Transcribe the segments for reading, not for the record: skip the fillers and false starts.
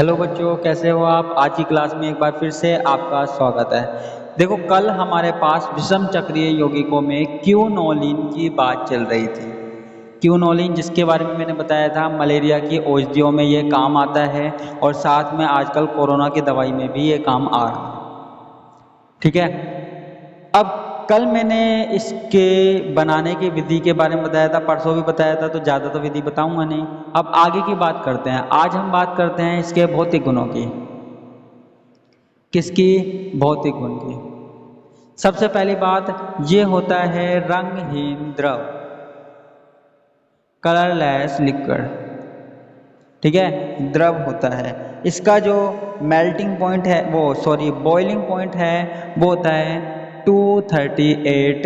Hello बच्चों, कैसे हो आप। आज की क्लास में एक बार फिर से आपका स्वागत है। देखो, कल हमारे पास विषम चक्रीय यौगिकों में क्यूनोलिन की बात चल रही थी। क्यूनोलिन, जिसके बारे में मैंने बताया था मलेरिया की औषधियों में ये काम आता है और साथ में आजकल कोरोना की दवाई में भी ये काम आ रहा है। ठीक है। अब कल मैंने इसके बनाने की विधि के बारे में बताया था, परसों भी बताया था, तो ज़्यादा तो विधि बताऊंगा नहीं। अब आगे की बात करते हैं। आज हम बात करते हैं इसके भौतिक गुणों की। किसकी? भौतिक गुण की। सबसे पहली बात, ये होता है रंगहीन द्रव, कलरलेस लिक्विड। ठीक है, द्रव होता है। इसका जो मेल्टिंग पॉइंट है, बॉइलिंग पॉइंट है, वो होता है 238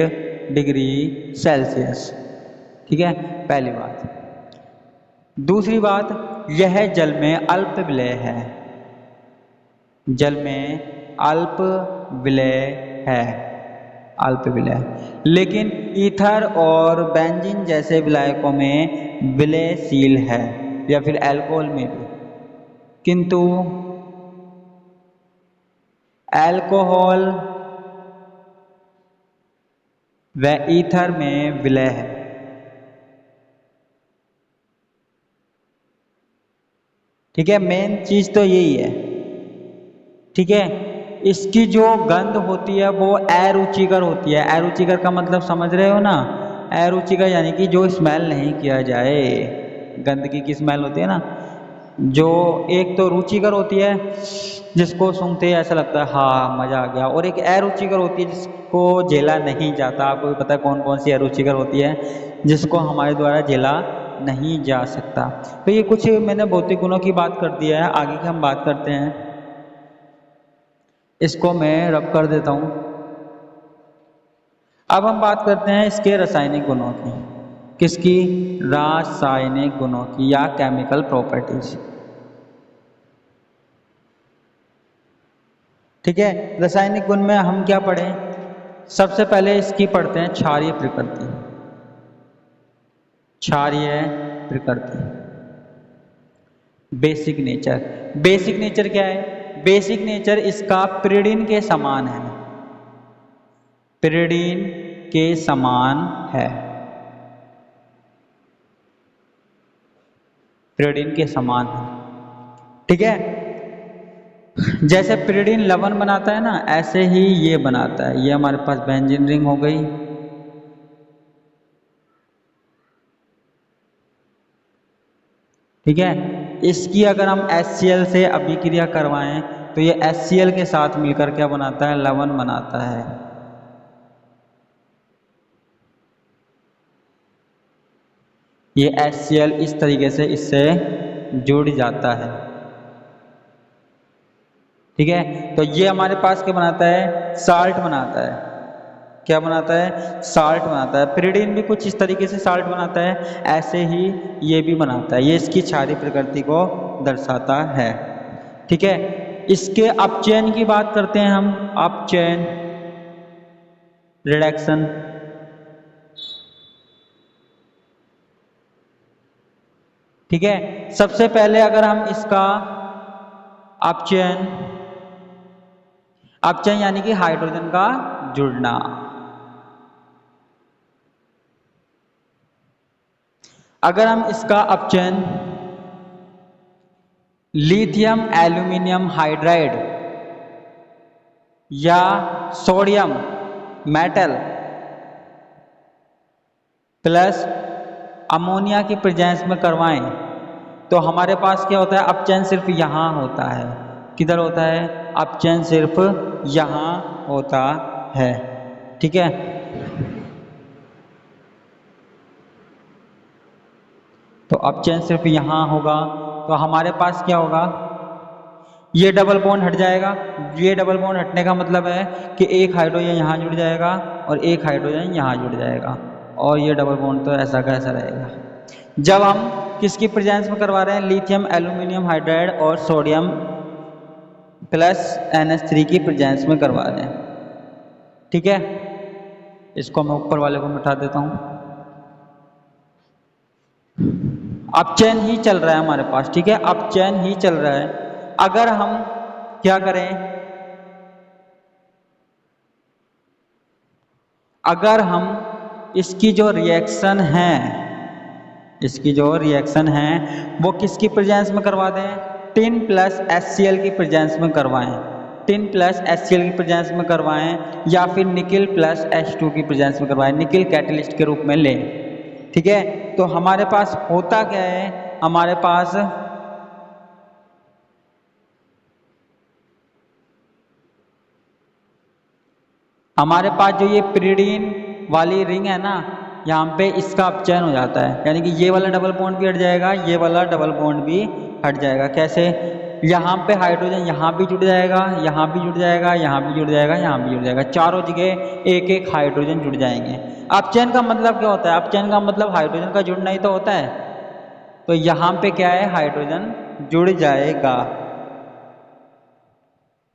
डिग्री सेल्सियस। ठीक है, पहली बात। दूसरी बात, यह जल में अल्प विलेय है। जल में अल्प विलेय है, अल्प विलेय। लेकिन ईथर और बेंजीन जैसे विलायकों में विलयशील है, या फिर अल्कोहल में भी। किंतु अल्कोहल व ईथर में विलय है। ठीक है, मेन चीज तो यही है। ठीक है, इसकी जो गंध होती है वो अरुचिकर होती है। अरुचिकर का मतलब समझ रहे हो ना? अरुचिकर यानी कि जो स्मेल नहीं किया जाए। गंदगी की स्मेल होती है ना, जो एक तो रुचिकर होती है, जिसको सूंघते ही ऐसा लगता है हाँ मजा आ गया, और एक अरुचिकर होती है जिसको झेला नहीं जाता। आपको भी पता है कौन कौन सी अरुचिकर होती है, जिसको हमारे द्वारा झेला नहीं जा सकता। तो ये कुछ मैंने भौतिक गुणों की बात कर दिया है। आगे की हम बात करते हैं। इसको मैं रब कर देता हूं। अब हम बात करते हैं इसके रासायनिक गुणों की। किसकी? रासायनिक गुणों की, या केमिकल प्रॉपर्टीज। ठीक है, रासायनिक गुण में हम क्या पढ़ें? सबसे पहले इसकी पढ़ते हैं क्षारीय प्रकृति। क्षारीय प्रकृति, बेसिक नेचर। बेसिक नेचर क्या है? बेसिक नेचर इसका पिरिडिन के समान है। पिरिडिन के समान है, पिरिडिन के समान है। ठीक है, जैसे पिरिडिन लवण बनाता है ना, ऐसे ही ये बनाता है। ये हमारे पास बेंजीन रिंग हो गई। ठीक है, इसकी अगर हम HCl से अभिक्रिया करवाएं तो ये HCl के साथ मिलकर क्या बनाता है? लवण बनाता है। ये HCl इस तरीके से इससे जुड़ जाता है। ठीक है, तो ये हमारे पास क्या बनाता है? साल्ट बनाता है। क्या बनाता है? साल्ट बनाता है। पिरिडिन भी कुछ इस तरीके से साल्ट बनाता है, ऐसे ही ये भी बनाता है। ये इसकी क्षारीय प्रकृति को दर्शाता है। ठीक है, इसके अपचयन की बात करते हैं हम। अपचयन, रिडक्शन। ठीक है, सबसे पहले अगर हम इसका अपचयन, अपचयन यानी कि हाइड्रोजन का जुड़ना। अगर हम इसका अपचयन लिथियम एल्यूमिनियम हाइड्राइड या सोडियम मेटल प्लस अमोनिया की प्रेजेंस में करवाएं तो हमारे पास क्या होता है? अपचयन सिर्फ यहां होता है। किधर होता है? अपचयन सिर्फ यहां होता है। ठीक है, तो अपचयन सिर्फ यहां होगा, तो हमारे पास क्या होगा? ये डबल बॉन्ड हट जाएगा। ये डबल बॉन्ड हटने का मतलब है कि एक हाइड्रोजन यहाँ जुड़ जाएगा और एक हाइड्रोजन यहाँ जुड़ जाएगा, और ये डबल बॉन्ड तो ऐसा का ऐसा रहेगा। जब हम किसकी प्रेजेंस में करवा रहे हैं? लिथियम एल्यूमिनियम हाइड्राइड और सोडियम प्लस NH3 की प्रेजेंस में करवा रहे हैं। ठीक है, इसको मैं ऊपर वाले को मिटा देता हूं। अपचयन ही चल रहा है हमारे पास। ठीक है, अपचयन ही चल रहा है। अगर हम क्या करें, अगर हम इसकी जो रिएक्शन है, इसकी जो रिएक्शन है वो किसकी प्रेजेंस में करवा दें, टिन प्लस HCl की प्रेजेंस में करवाएं, टिन प्लस HCl की प्रेजेंस में करवाएं, या फिर निकिल प्लस H2 की प्रेजेंस में करवाएं, निकिल कैटलिस्ट के रूप में लें। ठीक है, तो हमारे पास होता क्या है, हमारे पास जो ये पिरिडीन वाली रिंग है ना, यहाँ पे इसका अपचयन हो जाता है, यानी कि ये वाला डबल बॉन्ड भी हट जाएगा, ये वाला डबल बॉन्ड भी हट जाएगा। कैसे, यहाँ पे हाइड्रोजन यहाँ भी जुड़ जाएगा, यहाँ भी जुड़ जाएगा, यहाँ भी जुड़ जाएगा, यहाँ भी जुड़ जाएगा, चारों जगह एक एक हाइड्रोजन जुड़ जाएंगे। अपचयन का मतलब क्या होता है, अपचयन का मतलब हाइड्रोजन का जुड़ना ही तो होता है, तो यहाँ पे क्या है, हाइड्रोजन जुड़ जाएगा।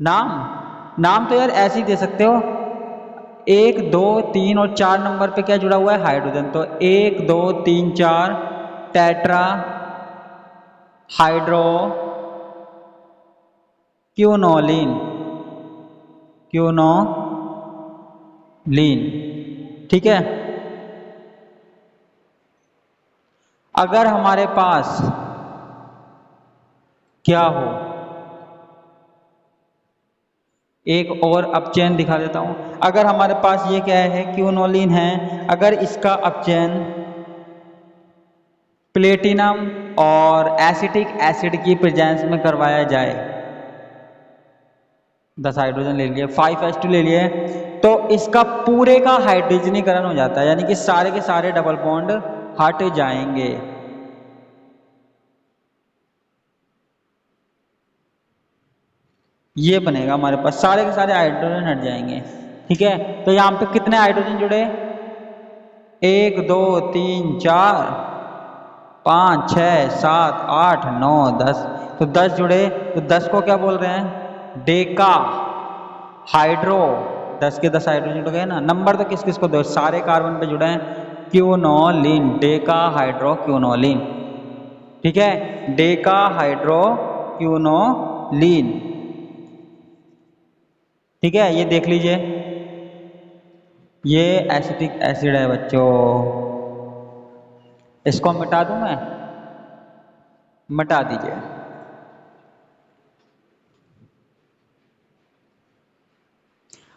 नाम तो यार ऐसे ही दे सकते हो, 1 2 3 और 4 नंबर पे क्या जुड़ा हुआ है, हाइड्रोजन, तो 1 2 3 4 टेट्रा हाइड्रो क्यूनोलिन, ठीक है। अगर हमारे पास क्या हो, एक और अपचयन दिखा देता हूं, अगर हमारे पास ये क्या है, क्यूनोलिन है, अगर इसका अपचयन प्लेटिनम और एसिटिक एसिड की प्रेजेंस में करवाया जाए, 10 हाइड्रोजन ले लिए, 5H2 ले लिए, तो इसका पूरे का हाइड्रोजनीकरण हो जाता है, यानी कि सारे के सारे डबल बॉन्ड हट जाएंगे। ये बनेगा हमारे पास, सारे के सारे हाइड्रोजन हट जाएंगे। ठीक है, तो यहाँ पे कितने हाइड्रोजन जुड़े, 1 2 3 4 5 6 7 8 9 10, तो 10 जुड़े, तो 10 को क्या बोल रहे हैं, डेका हाइड्रो, 10 के 10 हाइड्रोजन जुड़ गए ना। नंबर तो किस किस को दो, सारे कार्बन पे जुड़े हैं, क्यूनोलिन, डेका हाइड्रो क्यूनोलिन। ठीक है, डेका हाइड्रो क्यूनोलिन। ठीक है, ये देख लीजिए, ये एसिटिक एसिड है बच्चों, इसको मिटा दूं मैं, मिटा दीजिए।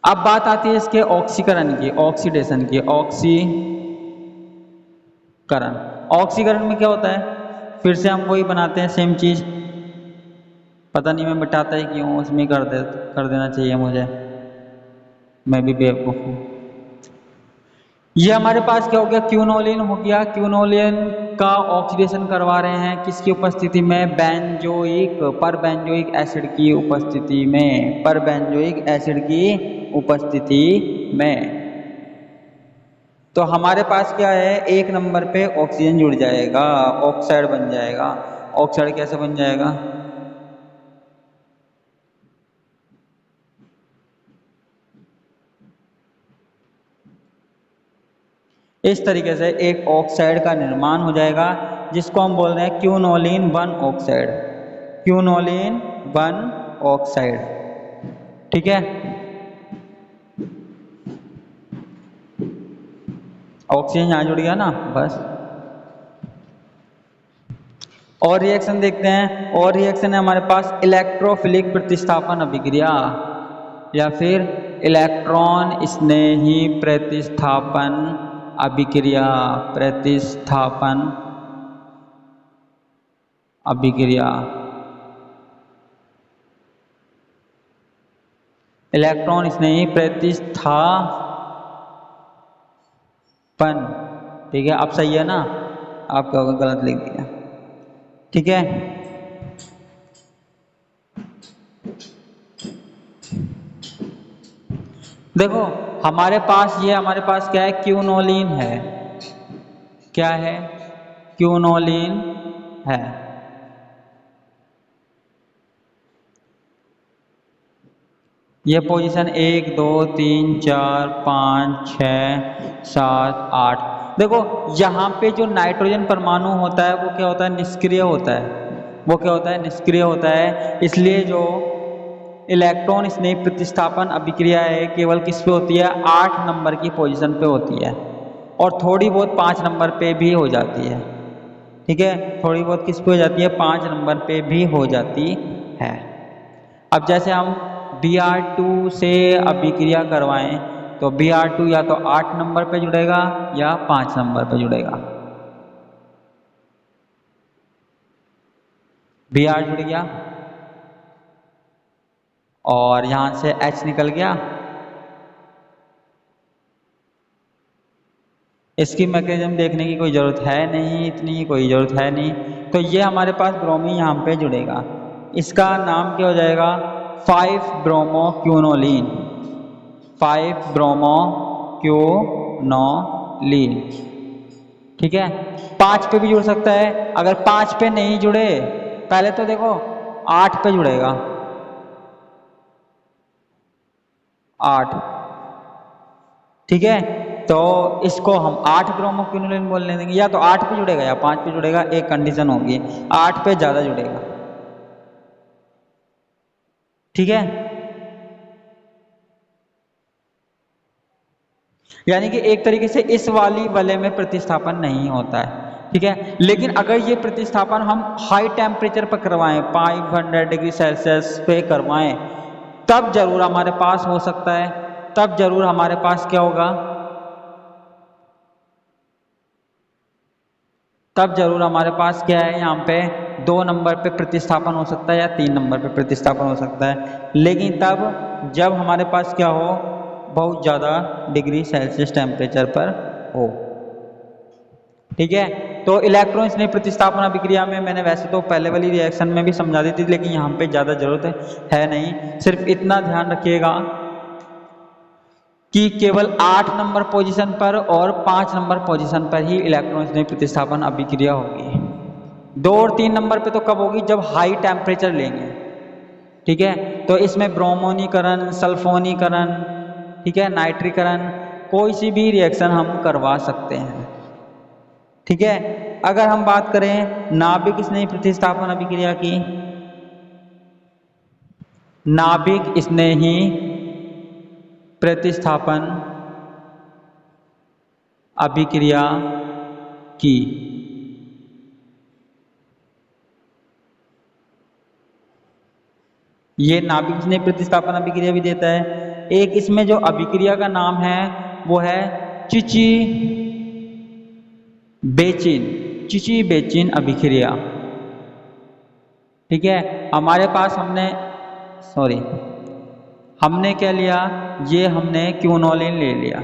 अब बात आती है इसके ऑक्सीकरण की, ऑक्सीडेशन की, ऑक्सीकरण में क्या होता है, फिर से हम वही बनाते हैं सेम चीज, पता नहीं मैं मिटाता ही क्यों, उसमें कर देना चाहिए मुझे, मैं भी बेवकूफ हूँ। ये हमारे पास क्या हो गया, क्यूनोलिन हो गया, क्यूनोलिन का ऑक्सीडेशन करवा रहे हैं किसकी उपस्थिति में, बेंजोइक परबेंजोइक एसिड की उपस्थिति में, परबेंजोइक एसिड की उपस्थिति में। तो हमारे पास क्या है, 1 नंबर पे ऑक्सीजन जुड़ जाएगा, ऑक्साइड बन जाएगा। ऑक्साइड कैसे बन जाएगा, इस तरीके से एक ऑक्साइड का निर्माण हो जाएगा, जिसको हम बोल रहे हैं क्यूनोलिन 1 ऑक्साइड, क्यूनोलिन 1 ऑक्साइड। ठीक है, ऑक्सीजन यहां जुड़ गया ना, बस। और रिएक्शन देखते हैं, और रिएक्शन है हमारे पास इलेक्ट्रोफिलिक प्रतिस्थापन अभिक्रिया, या फिर इलेक्ट्रॉन स्नेही प्रतिस्थापन अभिक्रिया, प्रतिस्थापन अभिक्रिया, इलेक्ट्रॉन स्नेही प्रतिस्थापन। ठीक है, अब सही है ना, आप क्या होगा, गलत लिख दिया। ठीक है, देखो हमारे पास क्या है, क्यूनोलिन है, क्या है, क्यूनोलिन है। ये पोजीशन 1 2 3 4 5 6 7 8, देखो यहाँ पे जो नाइट्रोजन परमाणु होता है वो क्या होता है, निष्क्रिय होता है, वो क्या होता है, निष्क्रिय होता है। इसलिए जो इलेक्ट्रॉन स्नेह प्रतिस्थापन अभिक्रिया है केवल किस पे होती है, 8 नंबर की पोजीशन पे होती है, और थोड़ी बहुत 5 नंबर पे भी हो जाती है। ठीक है, थोड़ी बहुत किस पे हो जाती है, 5 नंबर पे भी हो जाती है। अब जैसे हम Br2 से अभिक्रिया करवाएं तो Br2 या तो 8 नंबर पे जुड़ेगा या 5 नंबर पे जुड़ेगा। Br जुड़ गया और यहां से H निकल गया। इसकी मैकेनिज्म देखने की कोई ज़रूरत है नहीं, इतनी कोई ज़रूरत है नहीं। तो ये हमारे पास ब्रोमीन यहाँ पे जुड़ेगा, इसका नाम क्या हो जाएगा, 5 ब्रोमो क्यूनोलिन, 5 ब्रोमो क्यूनोलिन। ठीक है, 5 पे भी जुड़ सकता है। अगर 5 पे नहीं जुड़े, पहले तो देखो 8 पे जुड़ेगा, 8। ठीक है, तो इसको हम 8 ब्रोमो क्यूनोलिन बोलने देंगे, या तो 8 पे जुड़ेगा या 5 पे जुड़ेगा, एक कंडीशन होगी 8 पे ज़्यादा जुड़ेगा। ठीक है, यानी कि एक तरीके से इस वाली वलय में प्रतिस्थापन नहीं होता है। ठीक है, लेकिन अगर ये प्रतिस्थापन हम हाई टेम्परेचर पर करवाएं, 500 डिग्री सेल्सियस पे करवाएं, तब जरूर हमारे पास हो सकता है, तब जरूर हमारे पास क्या होगा, तब जरूर हमारे पास क्या है, यहाँ पे 2 नंबर पे प्रतिस्थापन हो सकता है या 3 नंबर पे प्रतिस्थापन हो सकता है, लेकिन तब जब हमारे पास क्या हो, बहुत ज़्यादा डिग्री सेल्सियस टेम्परेचर पर हो। ठीक है, तो इलेक्ट्रॉन स्नेह प्रतिस्थापन अभिक्रिया में मैंने वैसे तो पहले वाली रिएक्शन में भी समझा दी थी, लेकिन यहाँ पे ज़्यादा जरूरत है नहीं। सिर्फ इतना ध्यान रखिएगा कि केवल 8 नंबर पोजीशन पर और 5 नंबर पोजीशन पर ही इलेक्ट्रॉन स्नेह प्रतिस्थापन अभिक्रिया होगी। 2 और 3 नंबर पे तो कब होगी, जब हाई टेम्परेचर लेंगे। ठीक है, तो इसमें ब्रोमोनीकरण, सल्फोनीकरण, ठीक है, नाइट्रीकरण, कोई सी भी रिएक्शन हम करवा सकते हैं। ठीक है, अगर हम बात करें नाभिक स्नेही प्रतिस्थापन अभिक्रिया की, नाभिक स्नेही प्रतिस्थापन अभिक्रिया की, ये नाभिक स्नेही प्रतिस्थापन अभिक्रिया भी देता है। एक इसमें जो अभिक्रिया का नाम है वो है चिची बेचिन, चिची बेचिन अभिक्रिया। ठीक है, हमारे पास हमने क्या लिया, ये हमने क्यूनोलिन ले लिया,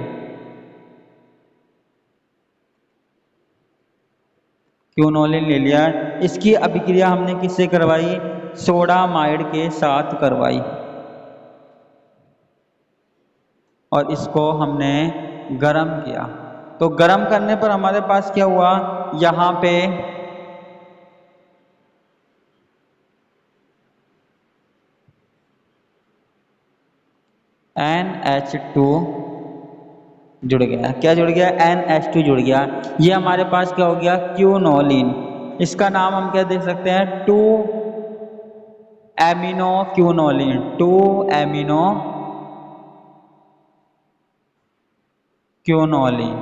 क्यूनोलिन ले लिया। इसकी अभिक्रिया हमने किससे करवाई, सोडामाइड के साथ करवाई, और इसको हमने गरम किया। तो गरम करने पर हमारे पास क्या हुआ, यहाँ पे NH2 जुड़ गया। क्या जुड़ गया, NH2 जुड़ गया। ये हमारे पास क्या हो गया, क्यूनोलिन। इसका नाम हम क्या देख सकते हैं, 2 एमिनो क्यूनोलिन, 2 एमिनो क्यूनोलिन।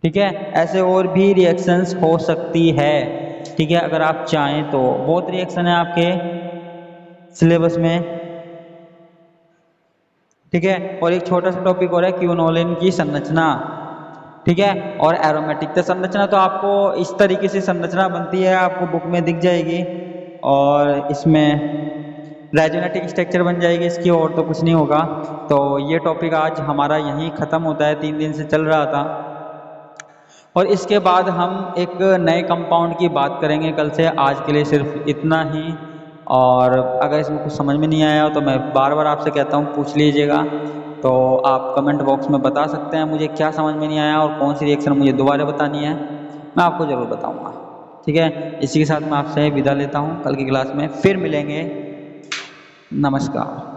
ठीक है, ऐसे और भी रिएक्शंस हो सकती है। ठीक है, अगर आप चाहें तो बहुत रिएक्शन है आपके सिलेबस में। ठीक है, और एक छोटा सा टॉपिक और है क्यूनोलिन की संरचना। ठीक है, और एरोमेटिक तो संरचना तो आपको इस तरीके से संरचना बनती है, आपको बुक में दिख जाएगी, और इसमें रेजोनेटिक स्ट्रक्चर बन जाएगी इसकी, और तो कुछ नहीं होगा। तो ये टॉपिक आज हमारा यहीं ख़त्म होता है, 3 दिन से चल रहा था, और इसके बाद हम एक नए कंपाउंड की बात करेंगे कल से। आज के लिए सिर्फ इतना ही, और अगर इसमें कुछ समझ में नहीं आया तो मैं बार बार आपसे कहता हूँ पूछ लीजिएगा। तो आप कमेंट बॉक्स में बता सकते हैं मुझे क्या समझ में नहीं आया और कौन सी रिएक्शन मुझे दोबारा बतानी है, मैं आपको ज़रूर बताऊँगा। ठीक है, इसी के साथ मैं आपसे विदा लेता हूँ, कल की क्लास में फिर मिलेंगे। नमस्कार।